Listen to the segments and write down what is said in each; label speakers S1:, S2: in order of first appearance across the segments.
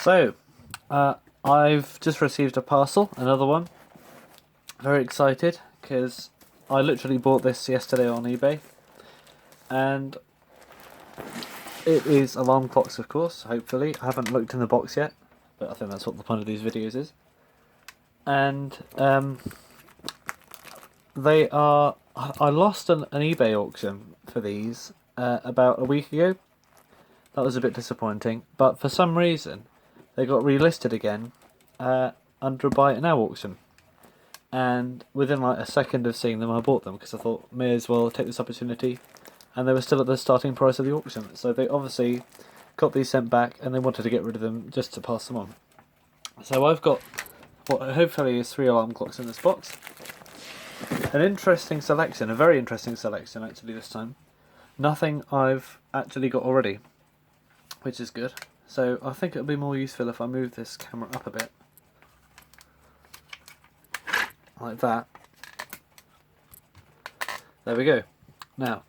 S1: So, I've just received a parcel, another one. Very excited because I literally bought this yesterday on eBay, and it is alarm clocks, of course. Hopefully, I haven't looked in the box yet, but I think that's what the point of these videos is. And they are. I lost an eBay auction for these about a week ago. That was a bit disappointing, but for some reason they got relisted again under a buy it now auction. And within like a second of seeing them, I bought them because I thought may as well take this opportunity. And they were still at the starting price of the auction, so they obviously got these sent back and they wanted to get rid of them just to pass them on. So I've got what hopefully is 3 alarm clocks in this box. An interesting selection, a very interesting selection actually this time. Nothing I've actually got already, which is good. So I think it'll be more useful if I move this camera up a bit. Like that. There we go. Now,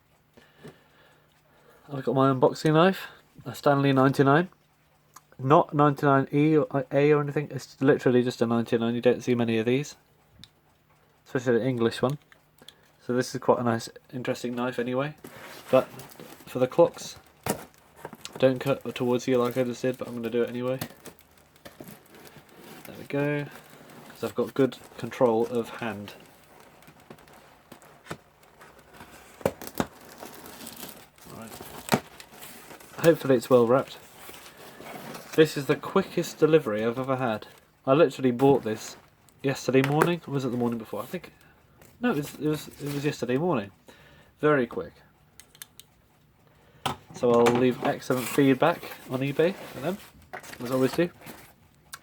S1: I've got my unboxing knife, a Stanley 99. Not 99E or A or anything, it's literally just a 99. You don't see many of these, especially the English one. So this is quite a nice, interesting knife anyway. But for the clocks, don't cut towards you like I just did, but I'm going to do it anyway. There we go, because I've got good control of hand. Right. Hopefully it's well wrapped. This is the quickest delivery I've ever had. I literally bought this yesterday morning. Or was it the morning before? I think. No, it was yesterday morning. Very quick. So I'll leave excellent feedback on eBay for them, as I always do.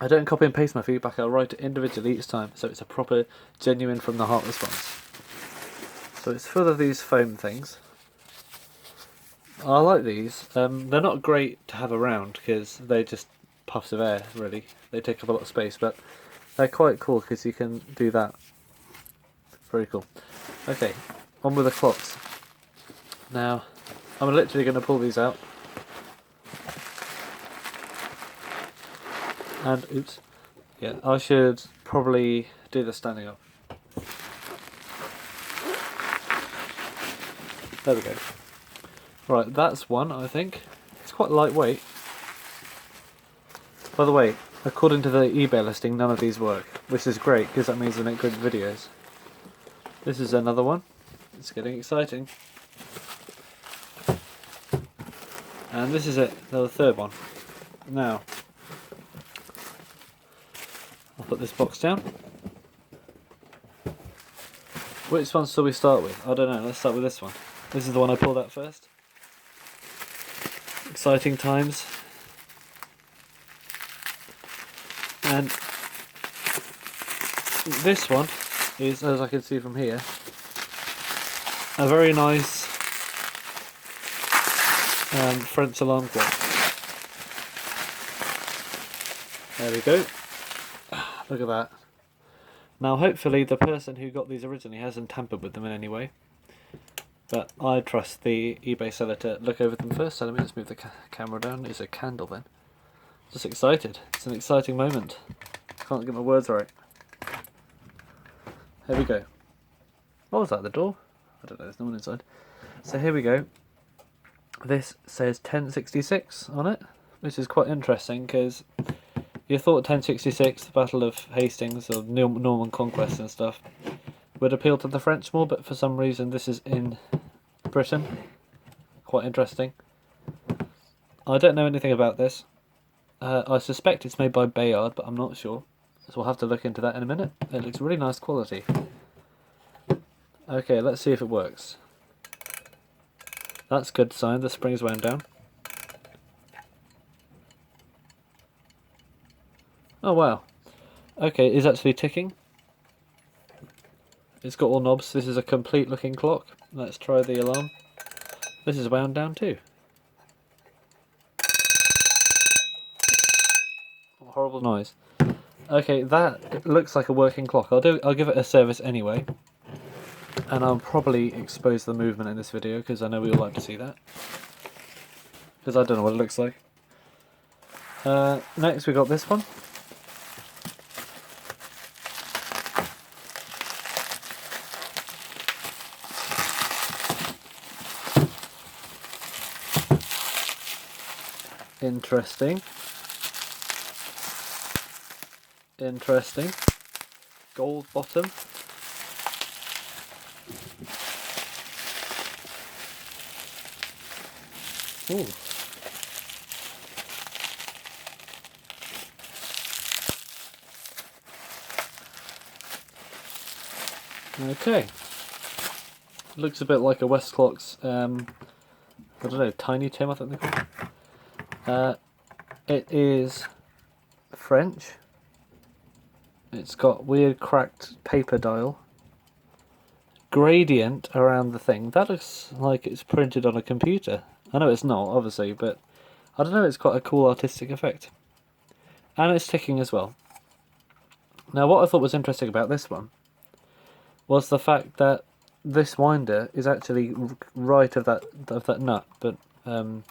S1: I don't copy and paste my feedback. I'll write it individually each time, so it's a proper, genuine from the heart response. So it's full of these foam things. I like these. They're not great to have around because they're just puffs of air, really. They take up a lot of space, but they're quite cool because you can do that. Very cool. Okay, on with the clocks. Now, I'm literally going to pull these out. And, oops. Yeah, I should probably do this standing up. There we go. Right, that's one, I think. It's quite lightweight. By the way, according to the eBay listing, none of these work, which is great because that means they make good videos. This is another one. It's getting exciting. And this is it, the third one. Now, I'll put this box down. Which one shall we start with? I don't know, let's start with this one. This is the one I pulled out first. Exciting times. And this one is, as I can see from here, a very nice French alarm clock. There we go. Look at that. Now hopefully the person who got these originally hasn't tampered with them in any way. But I trust the eBay seller to look over them first, so let me just move the camera down. It's a candle then. Just excited. It's an exciting moment. Can't get my words right. Here we go. What was that, the door? I don't know, there's no one inside. So here we go. This says 1066 on it, which is quite interesting because you thought 1066, the Battle of Hastings or Norman Conquest and stuff, would appeal to the French more, but for some reason this is in Britain. Quite interesting. I don't know anything about this. I suspect it's made by Bayard, but I'm not sure. So we'll have to look into that in a minute. It looks really nice quality. Okay, let's see if it works. That's a good sign, the spring's wound down. Oh wow. Okay, it's actually ticking. It's got all knobs. This is a complete looking clock. Let's try the alarm. This is wound down too. Horrible noise. Okay, that looks like a working clock. I'll give it a service anyway. And I'll probably expose the movement in this video because I know we all like to see that. Because I don't know what it looks like. Next we got this one. Interesting. Gold bottom. Ooh. Okay. Looks a bit like a Westclox, I don't know, Tiny Tim I think they call it. It is French. It's got weird cracked paper dial. Gradient around the thing. That looks like it's printed on a computer. I know it's not, obviously, but I don't know, it's got a cool artistic effect. And it's ticking as well. Now what I thought was interesting about this one was the fact that this winder is actually right of that nut, but I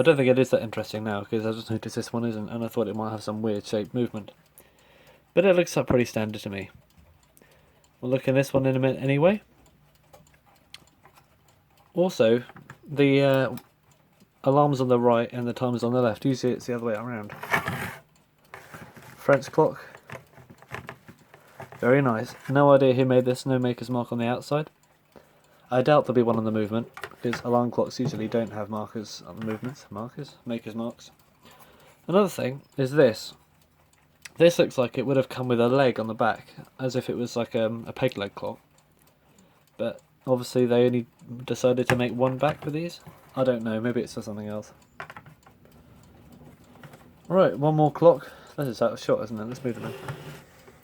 S1: don't think it is that interesting now because I just noticed this one isn't, and I thought it might have some weird shape movement. But it looks pretty standard to me. We'll look in this one in a minute anyway. Also, the alarm's on the right and the timer's on the left. Usually it's the other way around. French clock. Very nice. No idea who made this, no maker's mark on the outside. I doubt there'll be one on the movement, because alarm clocks usually don't have markers on the movements. Maker's marks. Another thing is this. This looks like it would have come with a leg on the back, as if it was like a peg leg clock. But obviously they only decided to make one back with these. I don't know, maybe it's for something else. Right, one more clock. This is out of shot, isn't it? Let's move it in.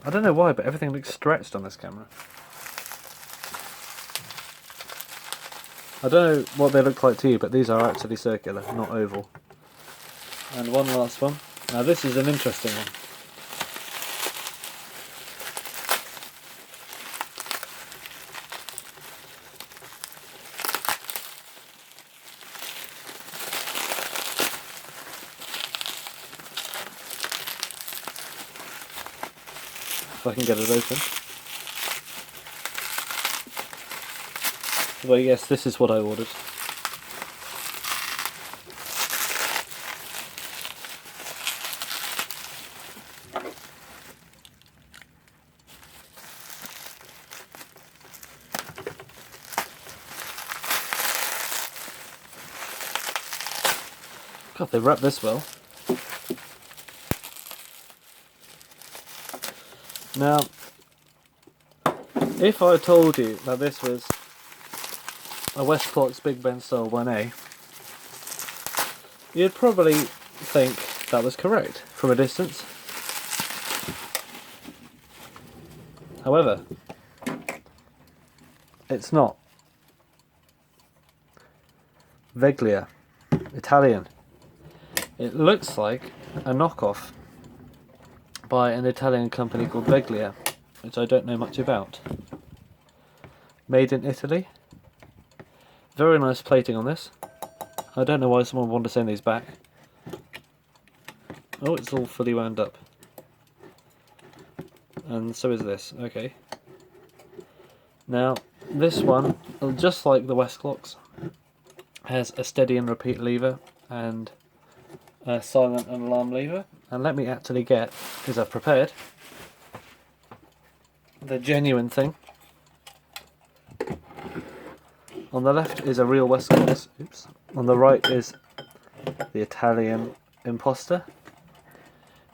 S1: I don't know why, but everything looks stretched on this camera. I don't know what they look like to you, but these are actually circular, not oval. And one last one. Now this is an interesting one. If I can get it open. Well, yes, this is what I ordered. God, they wrap this well. Now, if I told you that this was a Westclox Big Ben Style 1A, you'd probably think that was correct from a distance. However, it's not. Veglia, Italian. It looks like a knockoff by an Italian company called Veglia, which I don't know much about. Made in Italy. Very nice plating on this. I don't know why someone would want to send these back. Oh, it's all fully wound up. And so is this, okay. Now, this one, just like the Westclox, has a steady and repeat lever and a silent and alarm lever. And let me actually get, because I've prepared, the genuine thing. On the left is a real Westclox, oops. On the right is the Italian imposter.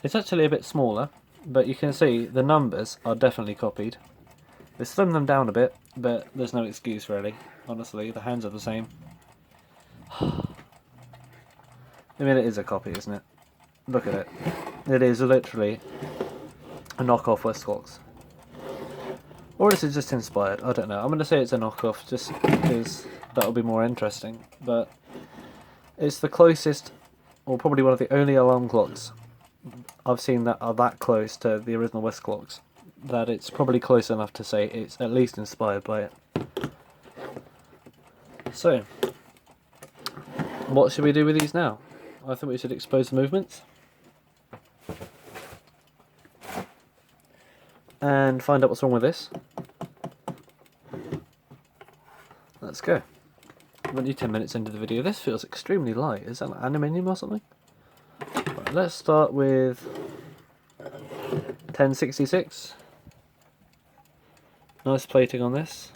S1: It's actually a bit smaller, but you can see the numbers are definitely copied. They slimmed them down a bit, but there's no excuse really. Honestly, the hands are the same. I mean, it is a copy, isn't it? Look at it. It is literally a knockoff Westclox. Or is it just inspired? I don't know. I'm going to say it's a knockoff just because that'll be more interesting. But it's the closest, or probably one of the only alarm clocks I've seen that are that close to the original Westclox, that it's probably close enough to say it's at least inspired by it. So, what should we do with these now? I think we should expose the movements and find out what's wrong with this. Let's go. I'm only 10 minutes into the video. This feels extremely light. Is that aluminium or something? Right, let's start with 1066. Nice plating on this.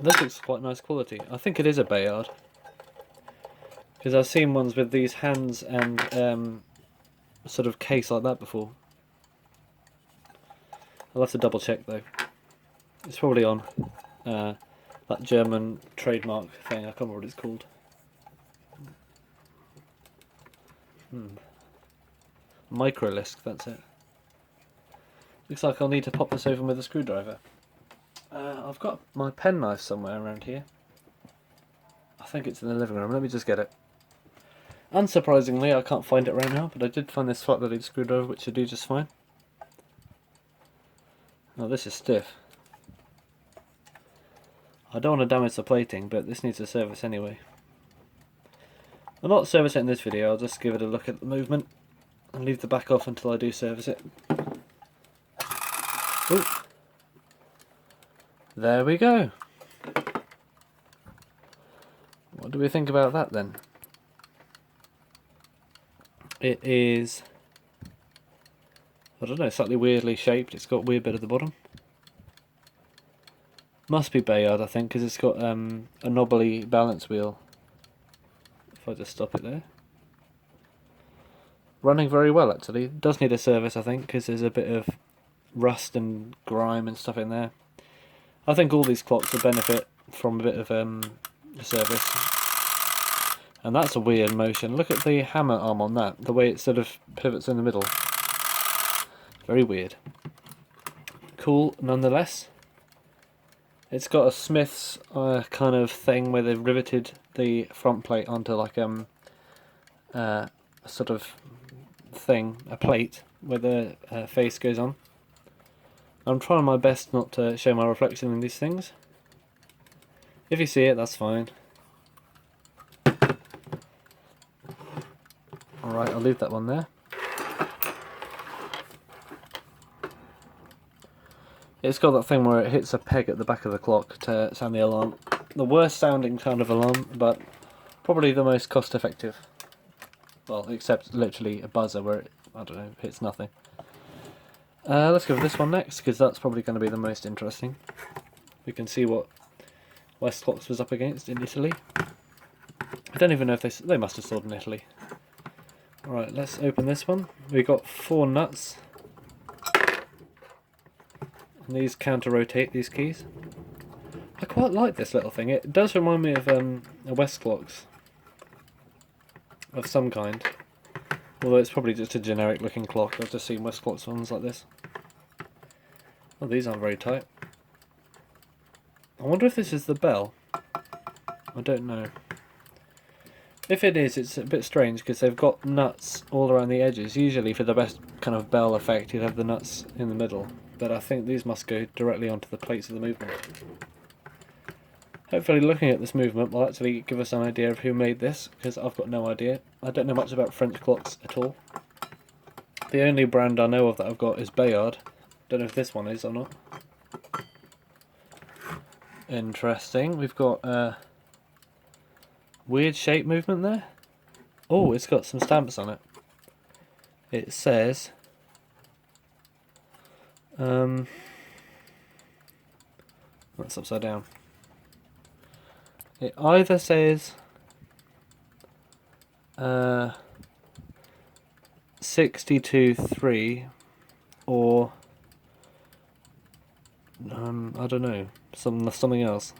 S1: This looks quite nice quality. I think it is a Bayard, because I've seen ones with these hands and sort of case like that before. I'll have to double check though. It's probably on that German trademark thing. I can't remember what it's called. Microlisk, that's it. Looks like I'll need to pop this open with a screwdriver. I've got my penknife somewhere around here. I think it's in the living room. Let me just get it. Unsurprisingly, I can't find it right now, but I did find this flat lead screwdriver, which should do just fine. Oh, this is stiff. I don't want to damage the plating, but this needs a service anyway. I'll not service it in this video, I'll just give it a look at the movement and leave the back off until I do service it. Ooh. There we go. What do we think about that then? It is, I don't know, slightly weirdly shaped. It's got a weird bit at the bottom. Must be Bayard, I think, because it's got a knobbly balance wheel. If I just stop it there. Running very well, actually. It does need a service, I think, because there's a bit of rust and grime and stuff in there. I think all these clocks will benefit from a bit of a service. And that's a weird motion. Look at the hammer arm on that, the way it sort of pivots in the middle. Very weird. Cool, nonetheless. It's got a Smith's kind of thing where they've riveted the front plate onto like a sort of thing, a plate, where the face goes on. I'm trying my best not to show my reflection in these things. If you see it, that's fine. Alright, I'll leave that one there. It's got that thing where it hits a peg at the back of the clock to sound the alarm. The worst sounding kind of alarm, but probably the most cost effective. Well, except literally a buzzer where it, I don't know, hits nothing. Let's go with this one next, because that's probably going to be the most interesting. We can see what West Clocks was up against in Italy. I don't even know if they must have sold in Italy. Alright, let's open this one. We got 4 nuts. And these counter-rotate these keys. I quite like this little thing. It does remind me of a West Clocks of some kind. Although it's probably just a generic looking clock. I've just seen West Clocks ones like this. Oh, these aren't very tight. I wonder if this is the bell. I don't know. If it is, it's a bit strange because they've got nuts all around the edges. Usually for the best kind of bell effect you'd have the nuts in the middle. But I think these must go directly onto the plates of the movement. Hopefully looking at this movement will actually give us an idea of who made this, because I've got no idea. I don't know much about French clocks at all. The only brand I know of that I've got is Bayard. Don't know if this one is or not. Interesting. We've got a weird shape movement there. Oh, it's got some stamps on it. It says that's upside down. It either says 62.3 or I don't know, something else.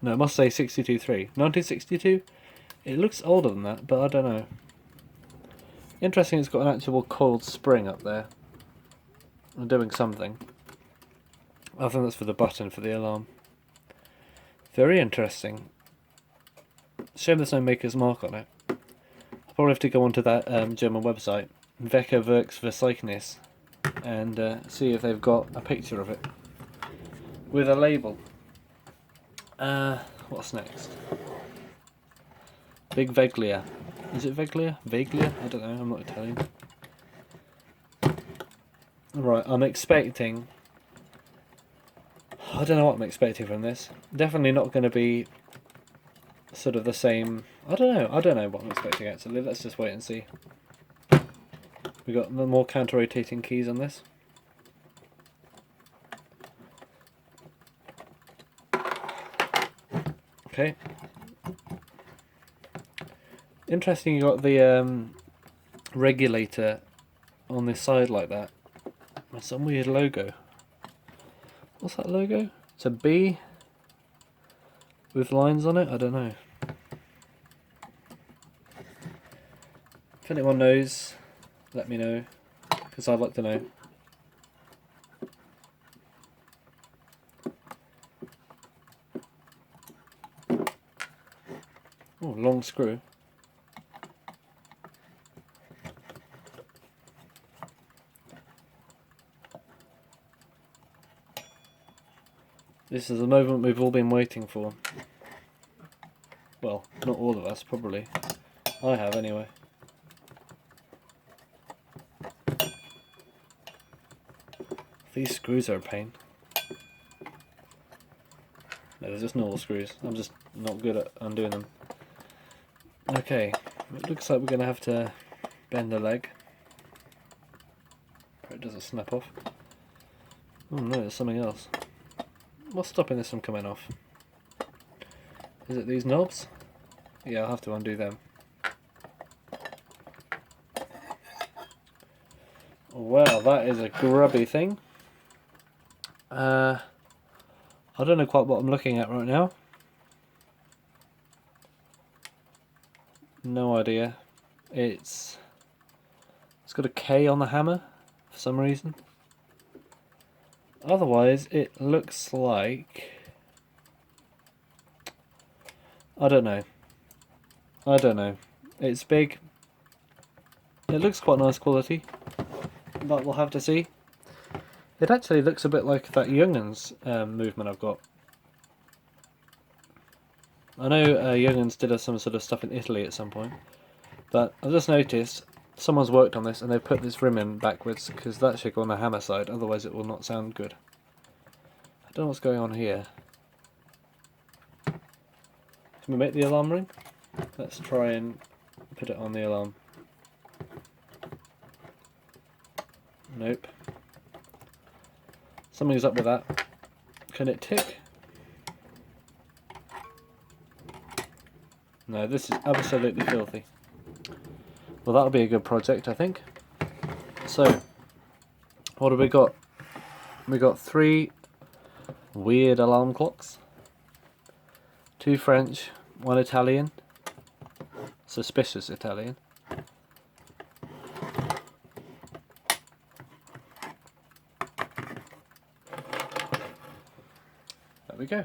S1: No, it must say 62.3. 1962? It looks older than that, but I don't know. Interesting, it's got an actual coiled spring up there. I'm doing something. I think that's for the button for the alarm. Very interesting. Shame there's no maker's mark on it. I'll probably have to go onto that German website, Wecker Werksverzeichnis, and see if they've got a picture of it with a label. What's next? Big Veglia. Is it Veglia? Veglia? I don't know, I'm not Italian. Right, I'm expecting... I don't know what I'm expecting from this. Definitely not going to be sort of the same... I don't know what I'm expecting actually. Let's just wait and see. We got the more counter-rotating keys on this. Okay. Interesting you got the regulator on this side like that. With some weird logo. What's that logo? It's a B with lines on it? I don't know. If anyone knows, let me know, because I'd like to know. Oh, long screw. This is the moment we've all been waiting for. Well, not all of us, probably. I have, anyway. These screws are a pain. No, they're just normal screws. I'm just not good at undoing them. Okay, it looks like we're going to have to bend the leg. It doesn't snap off. Oh no, there's something else. What's stopping this from coming off? Is it these knobs? Yeah, I'll have to undo them. Well, that is a grubby thing. I don't know quite what I'm looking at right now. No idea. It's got a K on the hammer for some reason. Otherwise, it looks like... I don't know. It's big. It looks quite nice quality, but we'll have to see. It actually looks a bit like that Young'uns movement I've got. I know Young'uns did some sort of stuff in Italy at some point, but I've just noticed someone's worked on this and they've put this rim in backwards because that should go on the hammer side, otherwise it will not sound good. I don't know what's going on here. Can we make the alarm ring? Let's try and put it on the alarm. Nope. Something's up with that. Can it tick? No, this is absolutely filthy. Well, that'll be a good project, I think. So, what have we got? We got 3 weird alarm clocks, 2 French, 1 Italian, suspicious Italian. There we go.